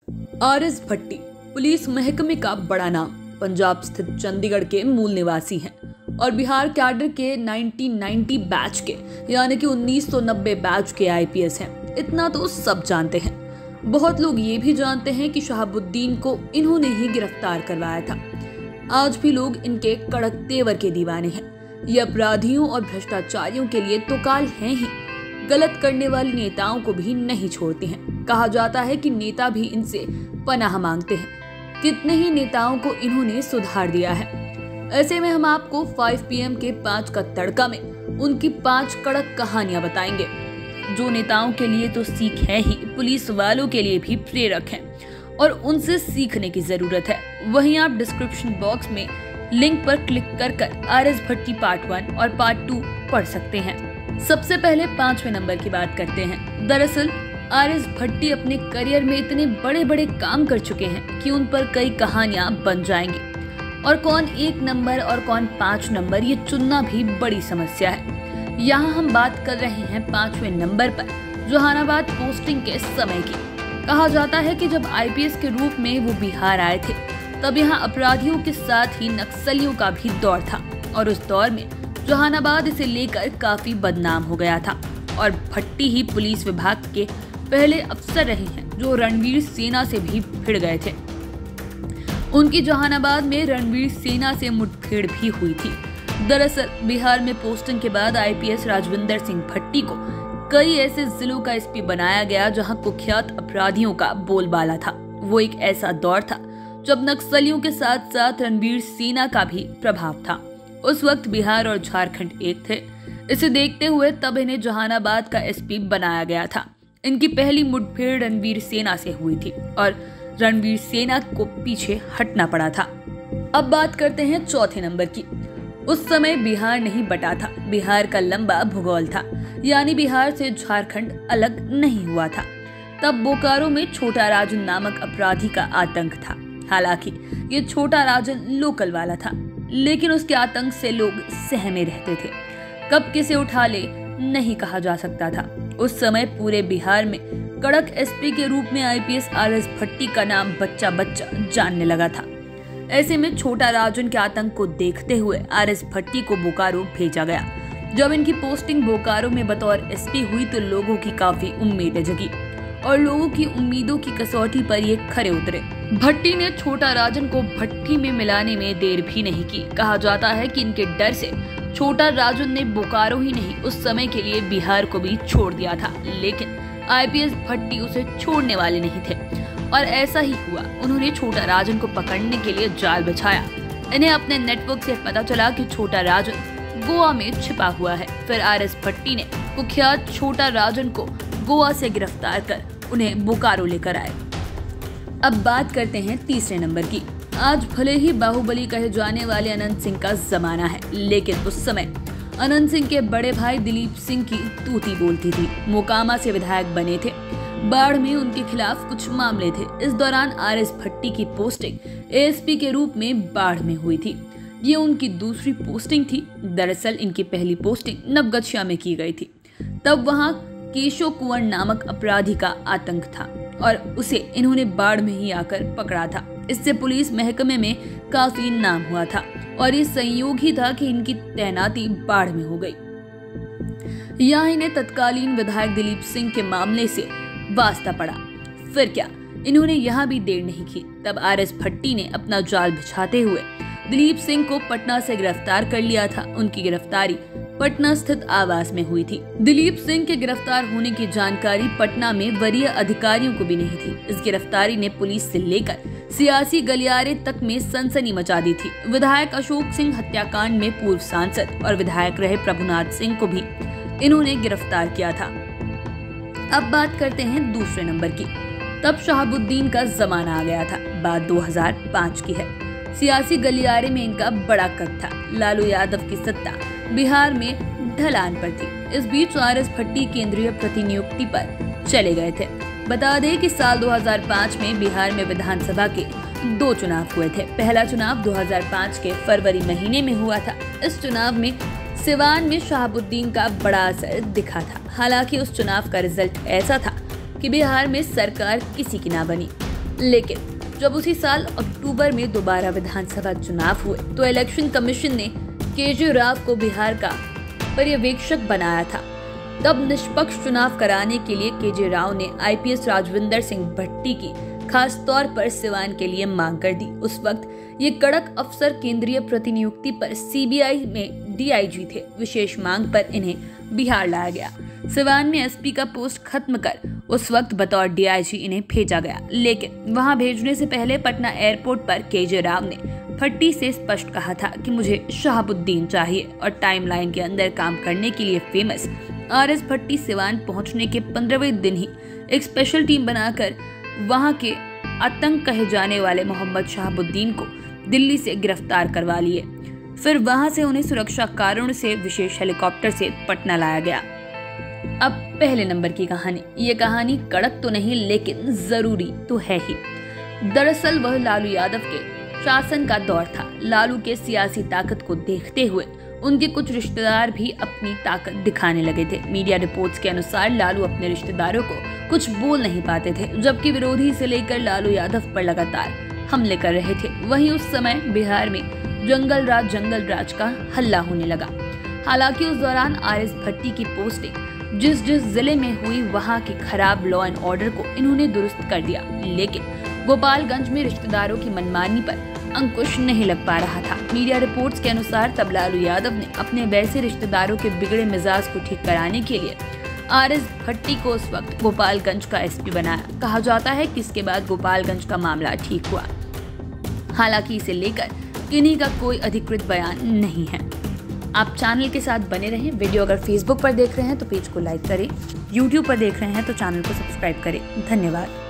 RS भट्टी police महकमे का बड़ा नाम, पंजाब स्थित चंडीगढ़ के मूल निवासी हैं और बिहार कैडर के 1990 बैच के यानी कि 1990 बैच के आईपीएस हैं। इतना तो सब जानते हैं। बहुत लोग ये भी जानते हैं कि शहाबुद्दीन को इन्होंने ही गिरफ्तार करवाया था। आज भी लोग इनके कड़क तेवर के दीवाने हैं। ये अपराधियों और भ्रष्टाचारियों के लिए तो काल हैं ही, गलत करने वाले नेताओं को भी नहीं छोड़ते हैं। कहा जाता है कि नेता भी इनसे पनाह मांगते हैं। कितने ही नेताओं को इन्होंने सुधार दिया है। ऐसे में हम आपको 5 PM के 5 का तड़का में उनकी 5 कड़क कहानियां बताएंगे, जो नेताओं के लिए तो सीख है ही, पुलिस वालों के लिए भी प्रेरक है और उनसे सीखने की जरूरत है। वहीं आप डिस्क्रिप्शन बॉक्स में लिंक पर क्लिक कर आरएस भट्टी पार्ट 1 और पार्ट 2 पढ़ सकते हैं। सबसे पहले 5वें नंबर की बात करते हैं। दरअसल आरएस भट्टी अपने करियर में इतने बड़े बड़े काम कर चुके हैं कि उन पर कई कहानियां बन जाएंगी और कौन 1 नंबर और कौन 5 नंबर ये चुनना भी बड़ी समस्या है। यहाँ हम बात कर रहे हैं 5वें नंबर पर जहानाबाद पोस्टिंग के समय की। कहा जाता है कि जब आईपीएस के रूप में वो बिहार आए थे, तब यहाँ अपराधियों के साथ ही नक्सलियों का भी दौर था और उस दौर में जहानाबाद इसे लेकर काफी बदनाम हो गया था और भट्टी ही पुलिस विभाग के पहले अफसर रहे हैं जो रणवीर सेना से भी भिड़ गए थे। उनकी जहानाबाद में रणवीर सेना से मुठभेड़ भी हुई थी। दरअसल बिहार में पोस्टिंग के बाद आईपीएस राजविंदर सिंह भट्टी को कई ऐसे जिलों का एसपी बनाया गया जहां कुख्यात अपराधियों का बोलबाला था। वो एक ऐसा दौर था जब नक्सलियों के साथ साथ रणवीर सेना का भी प्रभाव था। उस वक्त बिहार और झारखंड एक थे। इसे देखते हुए तब इन्हें जहानाबाद का एसपी बनाया गया था। इनकी पहली मुठभेड़ रणवीर सेना से हुई थी और रणवीर सेना को पीछे हटना पड़ा था। अब बात करते हैं 4थे नंबर की। उस समय बिहार नहीं बटा था। बिहार का लंबा भूगोल था, यानी बिहार से झारखंड अलग नहीं हुआ था। तब बोकारो में छोटा राजन नामक अपराधी का आतंक था। हालांकि ये छोटा राजन लोकल वाला था, लेकिन उसके आतंक से लोग सहमे रहते थे। कब किसे उठा ले नहीं कहा जा सकता था। उस समय पूरे बिहार में कड़क एसपी के रूप में आईपीएस आरएस भट्टी का नाम बच्चा बच्चा जानने लगा था। ऐसे में छोटा राजन के आतंक को देखते हुए आरएस भट्टी को बोकारो भेजा गया। जब इनकी पोस्टिंग बोकारो में बतौर एसपी हुई तो लोगों की काफी उम्मीदें जगी और लोगों की उम्मीदों की कसौटी पर ये खरे उतरे। भट्टी ने छोटा राजन को भट्टी में मिलाने में देर भी नहीं की। कहा जाता है कि इनके डर से छोटा राजन ने बोकारो ही नहीं, उस समय के लिए बिहार को भी छोड़ दिया था। लेकिन आईपीएस भट्टी उसे छोड़ने वाले नहीं थे और ऐसा ही हुआ। उन्होंने छोटा राजन को पकड़ने के लिए जाल बिछाया। इन्हें अपने नेटवर्क से पता चला कि छोटा राजन गोवा में छिपा हुआ है। फिर आरएस भट्टी ने कुख्यात छोटा राजन को गोवा से गिरफ्तार कर उन्हें बोकारो लेकर आए। अब बात करते हैं 3रे नंबर की। आज भले ही बाहुबली कहे जाने वाले अनंत सिंह का जमाना है, लेकिन उस समय अनंत सिंह के बड़े भाई दिलीप सिंह की तूती बोलती थी। मोकामा से विधायक बने थे। बाढ़ में उनके खिलाफ कुछ मामले थे। इस दौरान आरएस भट्टी की पोस्टिंग एएसपी के रूप में बाढ़ में हुई थी। ये उनकी दूसरी पोस्टिंग थी। दरअसल इनकी पहली पोस्टिंग नवगछिया में की गई थी। तब वहाँ केशव कुंवर नामक अपराधी का आतंक था और उसे इन्होंने बाढ़ में ही आकर पकड़ा था। इससे पुलिस महकमे में काफी नाम हुआ था और ये संयोग ही था कि इनकी तैनाती बाढ़ में हो गई। यहाँ इन्हें तत्कालीन विधायक दिलीप सिंह के मामले से वास्ता पड़ा। फिर क्या, इन्होंने यहाँ भी देर नहीं की। तब आरएस भट्टी ने अपना जाल बिछाते हुए दिलीप सिंह को पटना से गिरफ्तार कर लिया था। उनकी गिरफ्तारी पटना स्थित आवास में हुई थी। दिलीप सिंह के गिरफ्तार होने की जानकारी पटना में वरीय अधिकारियों को भी नहीं थी। इस गिरफ्तारी ने पुलिस से लेकर सियासी गलियारे तक में सनसनी मचा दी थी। विधायक अशोक सिंह हत्याकांड में पूर्व सांसद और विधायक रहे प्रभुनाथ सिंह को भी इन्होंने गिरफ्तार किया था। अब बात करते हैं 2रे नंबर की। तब शहाबुद्दीन का जमाना आ गया था। बात 2005 की है। सियासी गलियारे में इनका बड़ा कद था। लालू यादव की सत्ता बिहार में ढलान पर थी। इस बीच आरएस भट्टी केंद्रीय प्रतिनियुक्ति पर चले गए थे। बता दें कि साल 2005 में बिहार में विधानसभा के 2 चुनाव हुए थे। पहला चुनाव 2005 के फरवरी महीने में हुआ था। इस चुनाव में सिवान में शहाबुद्दीन का बड़ा असर दिखा था। हालांकि उस चुनाव का रिजल्ट ऐसा था कि बिहार में सरकार किसी की ना बनी। लेकिन जब उसी साल अक्टूबर में दोबारा विधानसभा चुनाव हुए तो इलेक्शन कमीशन ने केजे राव को बिहार का पर्यवेक्षक बनाया था। तब निष्पक्ष चुनाव कराने के लिए केजे राव ने आईपीएस राजविंदर सिंह भट्टी की खास तौर पर सिवान के लिए मांग कर दी। उस वक्त ये कड़क अफसर केंद्रीय प्रतिनियुक्ति पर सीबीआई में डीआईजी थे। विशेष मांग पर इन्हें बिहार लाया गया। सिवान में एसपी का पोस्ट खत्म कर उस वक्त बतौर डीआईजी इन्हें भेजा गया, लेकिन वहां भेजने से पहले पटना एयरपोर्ट पर केजे राव ने भट्टी से स्पष्ट कहा था कि मुझे शहाबुद्दीन चाहिए और टाइमलाइन के अंदर काम करने के लिए फेमस आरएस भट्टी सिवान पहुंचने के 15वें दिन ही एक स्पेशल टीम बनाकर वहां के आतंक कहे जाने वाले मोहम्मद शहाबुद्दीन को दिल्ली से गिरफ्तार करवा लिए। फिर वहां से उन्हें सुरक्षा कारणों से विशेष हेलीकॉप्टर से पटना लाया गया। अब पहले नंबर की कहानी। ये कहानी कड़क तो नहीं लेकिन जरूरी तो है ही। दरअसल वह लालू यादव के शासन का दौर था। लालू के सियासी ताकत को देखते हुए उनके कुछ रिश्तेदार भी अपनी ताकत दिखाने लगे थे। मीडिया रिपोर्ट्स के अनुसार लालू अपने रिश्तेदारों को कुछ बोल नहीं पाते थे, जबकि विरोधी से लेकर लालू यादव पर लगातार हमले कर रहे थे। वहीं उस समय बिहार में जंगल राज का हल्ला होने लगा। हालांकि उस दौरान आरएस भट्टी की पोस्टिंग जिस जिले में हुई वहां के खराब लॉ एंड ऑर्डर को इन्होंने दुरुस्त कर दिया, लेकिन गोपालगंज में रिश्तेदारों की मनमानी पर अंकुश नहीं लग पा रहा था। मीडिया रिपोर्ट्स के अनुसार तब लालू यादव ने अपने वैसे रिश्तेदारों के बिगड़े मिजाज को ठीक कराने के लिए आरएस भट्टी को उस वक्त गोपालगंज का एसपी बनाया। कहा जाता है कि इसके बाद गोपालगंज का मामला ठीक हुआ। हालांकि इसे लेकर किन्हीं का कोई अधिकृत बयान नहीं है। आप चैनल के साथ बने रहें। वीडियो अगर फेसबुक पर देख रहे हैं तो पेज को लाइक करें, यूट्यूब पर देख रहे हैं तो चैनल को सब्सक्राइब करें। धन्यवाद।